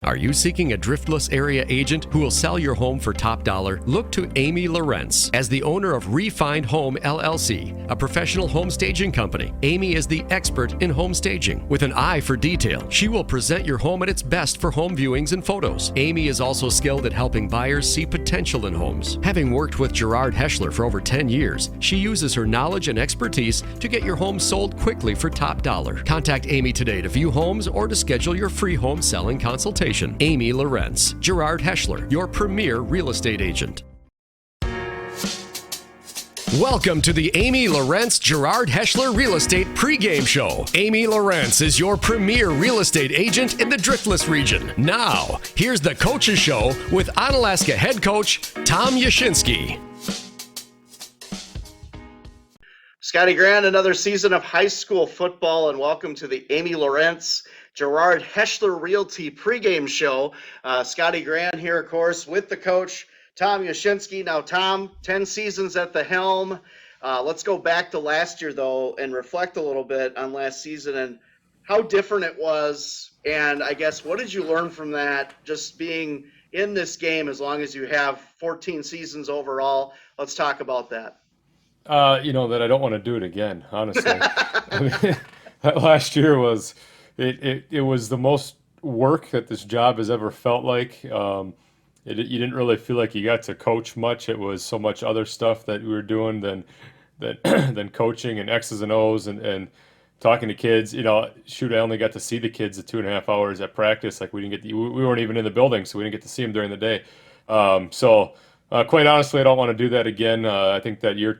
Are you seeking a driftless area agent who will sell your home for top dollar? Look to Amy Lorentz. As the owner of Refined Home LLC, a professional home staging company, Amy is the expert in home staging. With an eye for detail, she will present your home at its best for home viewings and photos. Amy is also skilled at helping buyers see potential in homes. Having worked with Gerrard Hoeschler for over 10 years, she uses her knowledge and expertise to get your home sold quickly for top dollar. Contact Amy today to view homes or to schedule your free home selling consultation. Amy Lorentz, Gerrard Hoeschler, your premier real estate agent. Welcome to the Amy Lorentz Gerrard Hoeschler Real Estate Pregame Show. Amy Lorentz is your premier real estate agent in the Driftless region. Now, here's the Coach's Show with Onalaska head coach Tom Yashinsky. Scotty Grant, another season of high school football, and welcome to the Amy Lorentz Gerrard Hoeschler Realty Pregame Show. Scotty Grant here, of course, with the coach, Tom Yashinsky. Now, Tom, 10 seasons at the helm. Let's go back to last year, though, and reflect a little bit on last season and how different it was. And I guess, what did you learn from that, just being in this game as long as you have 14 seasons overall? Let's talk about that. That I don't want to do it again, honestly. I mean, that last year was... It was the most work that this job has ever felt like. You didn't really feel like you got to coach much. It was so much other stuff that we were doing than coaching and X's and O's and talking to kids. I only got to see the kids at 2.5 hours at practice. Like we weren't even in the building, so we didn't get to see them during the day. Quite honestly, I don't want to do that again. I think that year it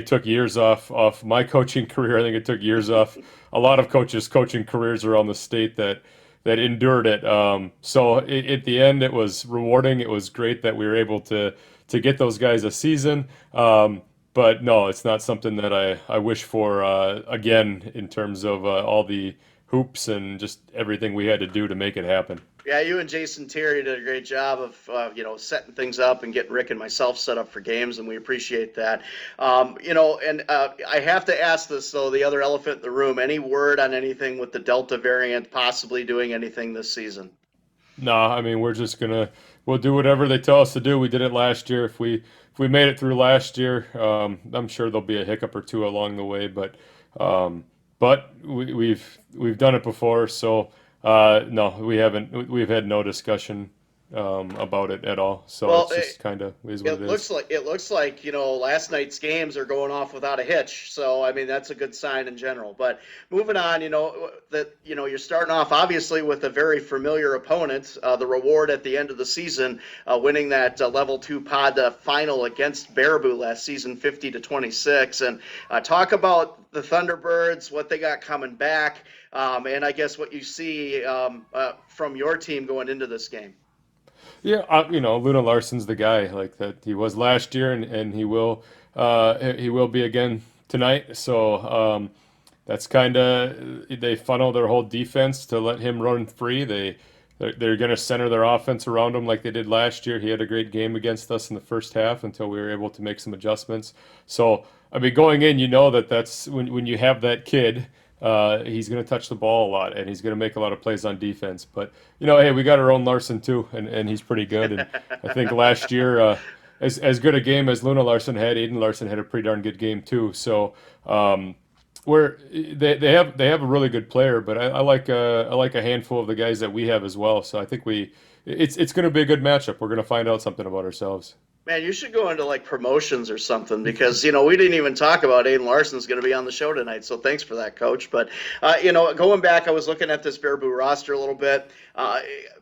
took years off my coaching career. I think it took years off a lot of coaches' coaching careers around the state that endured it. At the end, it was rewarding. It was great that we were able to get those guys a season. But no, it's not something that I wish for again in terms of all the hoops and just everything we had to do to make it happen. Yeah, you and Jason Terry did a great job of, setting things up and getting Rick and myself set up for games, and we appreciate that. I have to ask this, though, the other elephant in the room, any word on anything with the Delta variant possibly doing anything this season? No, I mean, we'll do whatever they tell us to do. We did it last year. If we made it through last year, I'm sure there'll be a hiccup or two along the way, but we've done it before, so no, we haven't. We've had no discussion about it at all. So it's just kind of is what it is. It looks like last night's games are going off without a hitch. So I mean that's a good sign in general. But moving on, you're starting off obviously with a very familiar opponent. The reward at the end of the season, winning that level 2 pod final against Baraboo last season, 50-26. And talk about the Thunderbirds, what they got coming back, and I guess what you see from your team going into this game. Yeah, Luna Larson's the guy like that. He was last year, and he will be again tonight. So that's kind of they funnel their whole defense to let him run free. They're going to center their offense around him like they did last year. He had a great game against us in the first half until we were able to make some adjustments. So I mean, going in, that's when you have that kid. He's going to touch the ball a lot, and he's going to make a lot of plays on defense. But, hey, we got our own Larson, too, and he's pretty good. And I think last year, as good a game as Luna Larson had, Ayden Larson had a pretty darn good game, too. So they have a really good player, but I like a handful of the guys that we have as well. So I think it's going to be a good matchup. We're going to find out something about ourselves. Man, you should go into like promotions or something because, we didn't even talk about Ayden Larson's going to be on the show tonight. So thanks for that, Coach. But, going back, I was looking at this Baraboo roster a little bit.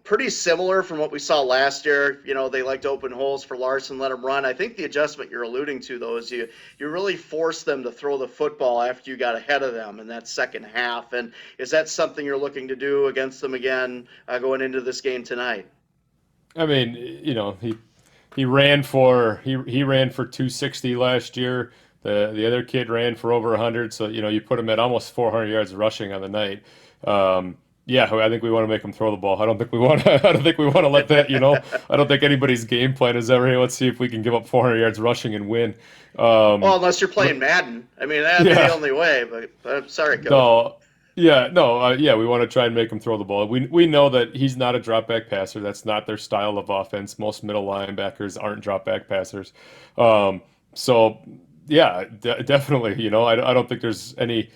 Pretty similar from what we saw last year. They liked open holes for Larson, let him run. I think the adjustment you're alluding to, though, is you really forced them to throw the football after you got ahead of them in that second half. And is that something you're looking to do against them again going into this game tonight? I mean, He ran for 260 last year. The other kid ran for over 100. So you put him at almost 400 yards rushing on the night. I think we want to make him throw the ball. I don't think we want to let that. I don't think anybody's game plan is ever, hey, let's see if we can give up 400 yards rushing and win. Well, unless you're playing Madden. I mean, that'd be the only way. But I'm sorry, Coach. Yeah, no, yeah, we want to try and make him throw the ball. We know that he's not a drop back passer. That's not their style of offense. Most middle linebackers aren't drop back passers. So yeah, definitely. I don't think there's any.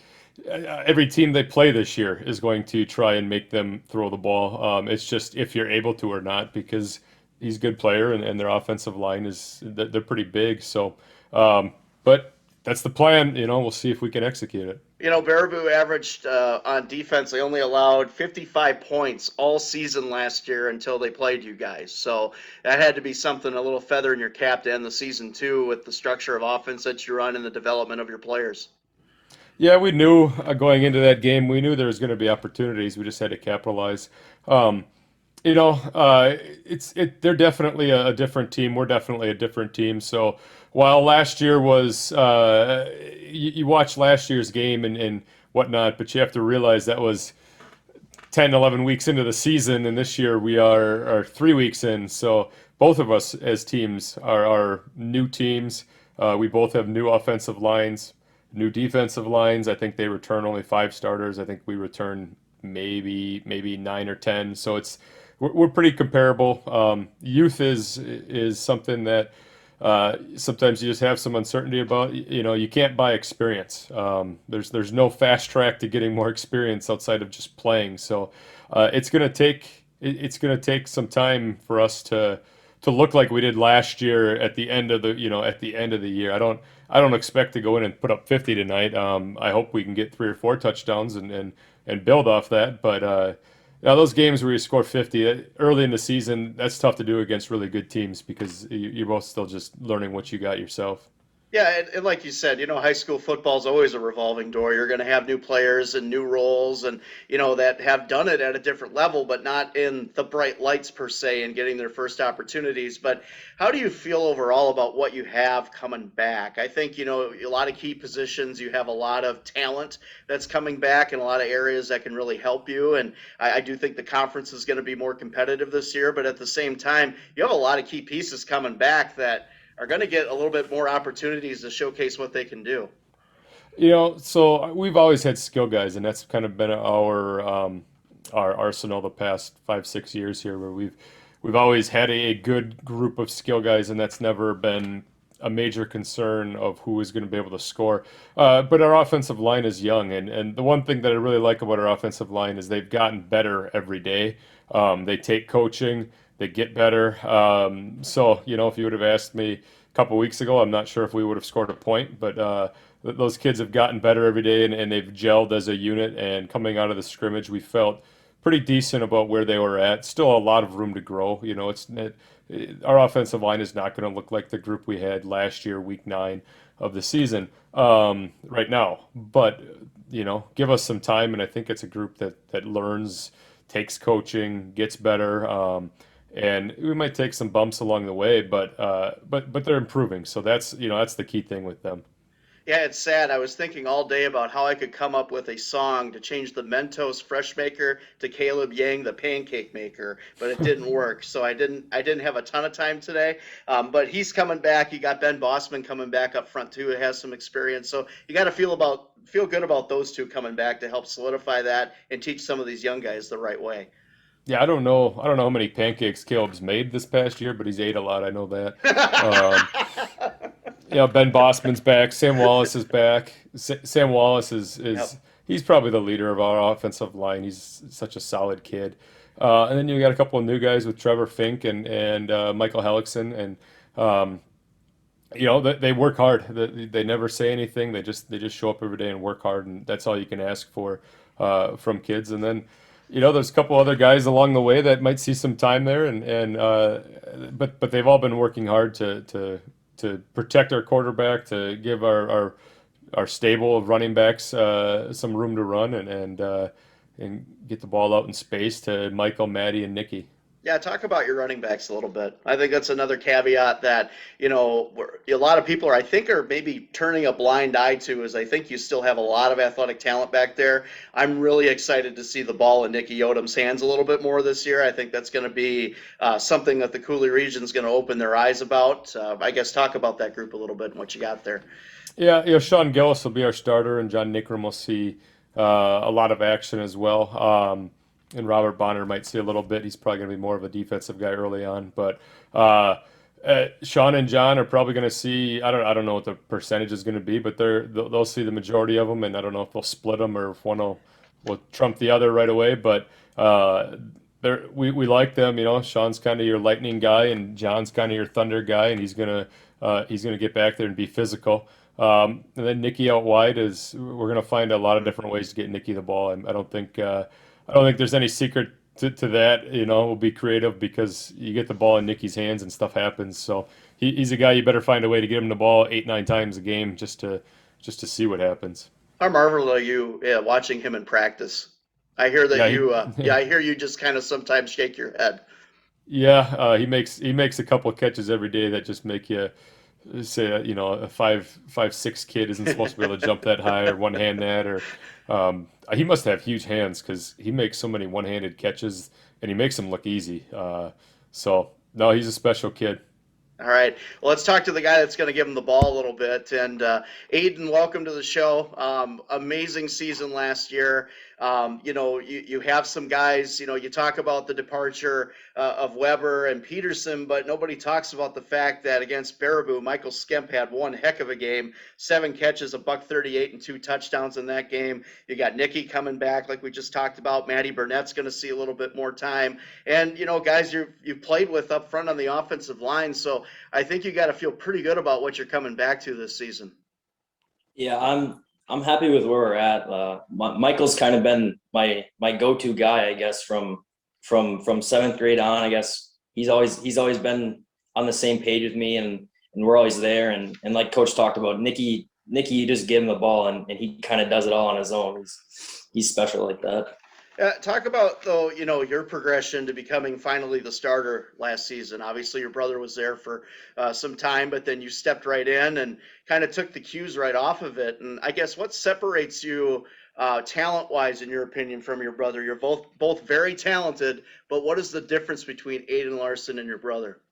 Every team they play this year is going to try and make them throw the ball. It's just if you're able to or not, because he's a good player and their offensive line they're pretty big. So, but that's the plan. We'll see if we can execute it. Baraboo averaged on defense, they only allowed 55 points all season last year until they played you guys. So that had to be something, a little feather in your cap to end the season, too, with the structure of offense that you run and the development of your players. Yeah, we knew going into that game, we knew there was going to be opportunities. We just had to capitalize. Um, they're definitely a different team. We're definitely a different team. So while last year was, you watch last year's game and whatnot, but you have to realize that was 10, 11 weeks into the season, and this year we are 3 weeks in. So both of us as teams are new teams. We both have new offensive lines, new defensive lines. I think they return only 5 starters. I think we return maybe 9 or 10. So we're pretty comparable. Youth is something that sometimes you just have some uncertainty about. You can't buy experience. There's no fast track to getting more experience outside of just playing. So it's gonna take some time for us to look like we did last year at the end of the year. I don't expect to go in and put up 50 tonight. I hope we can get 3 or 4 touchdowns and build off that. But now those games where you score 50 early in the season, that's tough to do against really good teams because you're both still just learning what you got yourself. Yeah, and like you said, high school football is always a revolving door. You're going to have new players and new roles and, that have done it at a different level, but not in the bright lights per se and getting their first opportunities. But how do you feel overall about what you have coming back? I think, a lot of key positions, you have a lot of talent that's coming back in a lot of areas that can really help you. And I do think the conference is going to be more competitive this year, but at the same time, you have a lot of key pieces coming back that are going to get a little bit more opportunities to showcase what they can do. So we've always had skill guys, and that's kind of been our arsenal the past 5, 6 years here, where we've always had a good group of skill guys, and that's never been a major concern of who is going to be able to score. But our offensive line is young, and the one thing that I really like about our offensive line is they've gotten better every day. They take coaching, they get better. So if you would have asked me a couple weeks ago, I'm not sure if we would have scored a point, but those kids have gotten better every day, and they've gelled as a unit. And coming out of the scrimmage, we felt pretty decent about where they were at. Still a lot of room to grow. Our offensive line is not going to look like the group we had last year, week 9 of the season, right now. But give us some time, and I think it's a group that learns, takes coaching, gets better. And we might take some bumps along the way, but they're improving. So that's the key thing with them. Yeah, it's sad. I was thinking all day about how I could come up with a song to change the Mentos Fresh Maker to Caleb Yang the Pancake Maker, but it didn't work. So I didn't have a ton of time today. But he's coming back. You got Ben Bossman coming back up front too. Who has some experience. So you got to feel good about those two coming back to help solidify that and teach some of these young guys the right way. Yeah, I don't know how many pancakes Caleb's made this past year, but he's ate a lot. I know that. Um, Ben Bossman's back. Sam Wallace is back. Sam Wallace is Yep. he's probably the leader of our offensive line. He's such a solid kid. And then you got a couple of new guys with Trevor Fink and Michael Hellickson, and um, they work hard. They never say anything. They just show up every day and work hard, and that's all you can ask for from kids. And then there's a couple other guys along the way that might see some time there, but they've all been working hard to protect our quarterback, to give our stable of running backs some room to run and get the ball out in space to Michael, Maddie, and Nikki. Yeah, talk about your running backs a little bit. I think that's another caveat that, a lot of people are maybe turning a blind eye to is I think you still have a lot of athletic talent back there. I'm really excited to see the ball in Nicky Yodom's hands a little bit more this year. I think that's going to be something that the Cooley region is going to open their eyes about. I guess talk about that group a little bit and what you got there. Yeah, Sean Gillis will be our starter, and John Nickram will see a lot of action as well. And Robert Bonner might see a little bit. He's probably going to be more of a defensive guy early on. But Sean and John are probably going to see. I don't know what the percentage is going to be, but they'll see the majority of them, and I don't know if they'll split them or if one will trump the other right away. But we like them. Sean's kind of your lightning guy, and John's kind of your thunder guy, and he's gonna get back there and be physical. And then Nicky out wide we're gonna find a lot of different ways to get Nicky the ball. I don't think there's any secret to that. We'll be creative because you get the ball in Nicky's hands and stuff happens. So he's a guy you better find a way to get him the ball 8-9 times a game just to see what happens. How marvelous are you watching him in practice? I hear that I hear you just kind of sometimes shake your head. Yeah, he makes a couple of catches every day that just make you say, a 5'6" kid isn't supposed to be able to jump that high or one hand that, or he must have huge hands because he makes so many one-handed catches and he makes them look easy. So no, he's a special kid. All right. Well, let's talk to the guy that's going to give him the ball a little bit. And Ayden, welcome to the show. Amazing season last year. You have some guys, you talk about the departure of Weber and Peterson, but nobody talks about the fact that against Baraboo, Michael Skemp had one heck of a game, 7 catches, $138 and 2 touchdowns in that game. You got Nicky coming back, like we just talked about. Matty Burnett's going to see a little bit more time. And, guys you've played with up front on the offensive line. So I think you got to feel pretty good about what you're coming back to this season. Yeah, I'm happy with where we're at. Michael's kind of been my go-to guy, I guess, from 7th grade on. I guess he's always been on the same page with me, and we're always there. And like Coach talked about, Nicky, you just give him the ball, and he kind of does it all on his own. He's special like that. Talk about, though, your progression to becoming finally the starter last season. Obviously, your brother was there for some time, but then you stepped right in and kind of took the cues right off of it. And I guess what separates you talent-wise, in your opinion, from your brother? You're both very talented, but what is the difference between Ayden Larson and your brother?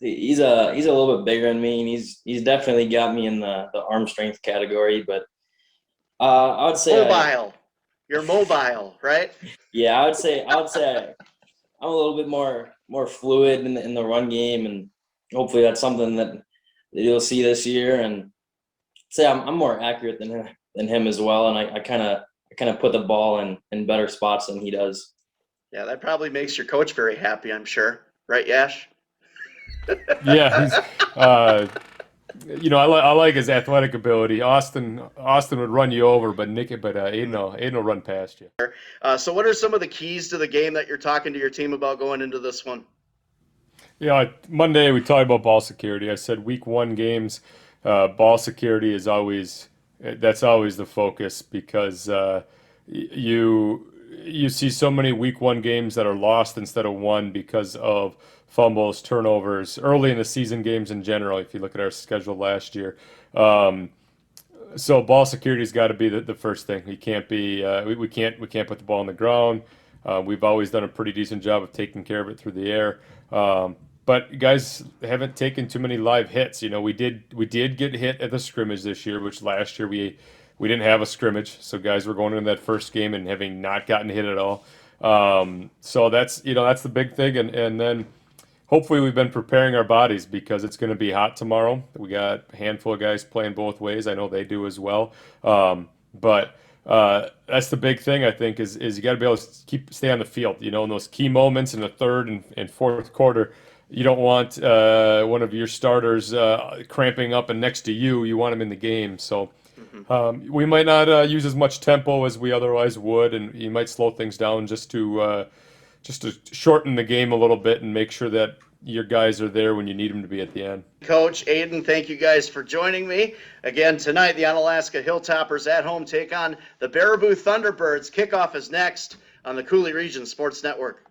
He's a little bit bigger than me, and he's definitely got me in the arm strength category. But I would say mobile. You're mobile, right? Yeah, I would say I'm a little bit more fluid in the run game, and hopefully that's something that you'll see this year. And say I'm more accurate than him as well, and I kind of put the ball in better spots than he does. Yeah, that probably makes your coach very happy, I'm sure, right, Yash? Yeah, I like his athletic ability. Austin would run you over, but Ayden will run past you. So what are some of the keys to the game that you're talking to your team about going into this one? Monday we talked about ball security. I said week 1 games, ball security is always the focus because you see so many week 1 games that are lost instead of won because of fumbles, turnovers, early in the season games in general, if you look at our schedule last year. So ball security's got to be the first thing. We can't be we can't put the ball on the ground. We've always done a pretty decent job of taking care of it through the air. But guys haven't taken too many live hits. We did get hit at the scrimmage this year, which last year we didn't have a scrimmage. So guys were going into that first game and having not gotten hit at all. So that's the big thing. And then hopefully we've been preparing our bodies because it's going to be hot tomorrow. We got a handful of guys playing both ways. I know they do as well. But that's the big thing, I think, is you got to be able to stay on the field. In those key moments in the third and fourth quarter, you don't want one of your starters cramping up and next to you. You want them in the game. So we might not use as much tempo as we otherwise would, and you might slow things down just to shorten the game a little bit and make sure that your guys are there when you need them to be at the end. Coach Ayden, thank you guys for joining me. Again, tonight, the Onalaska Hilltoppers at home take on the Baraboo Thunderbirds. Kickoff is next on the Coulee Region Sports Network.